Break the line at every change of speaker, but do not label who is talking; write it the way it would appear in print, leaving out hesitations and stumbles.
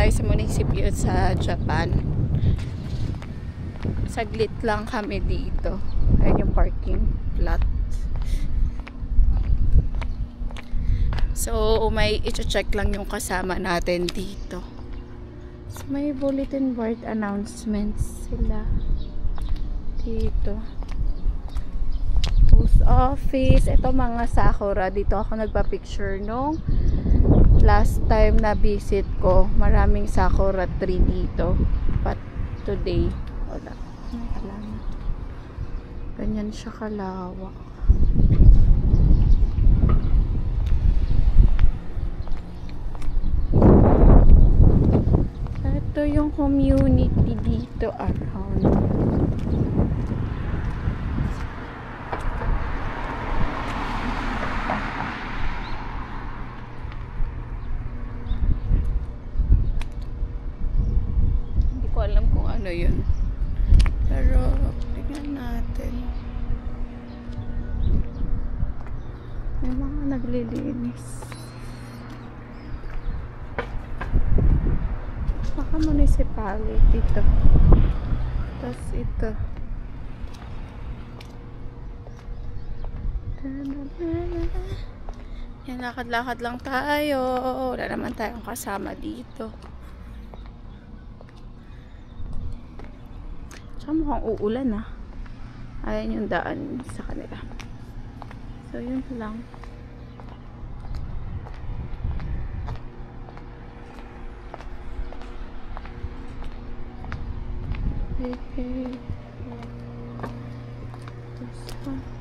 tayo sa munisipyo sa Japan. Saglit lang kami dito. Ayun yung parking lot. So, may i-check lang yung kasama natin dito. So, may bulletin board announcements sila dito. Post office. Ito mga sakura. Dito ako nagpa-picture nung last time na visit ko. Maraming sakura tree dito. But today, wala. Ganyan siya kalawak. Ito yung community dito around. Hindi ko alam kung ano yun. Pero, tignan natin. May mga naglilinis. Baka municipality ito. Tapos ito. Yan, lakad-lakad lang tayo. Wala naman tayong kasama dito. Tsaka mukhang uulan ah. Ayan yung daan sa kanila. So yun lang. Okay. This one.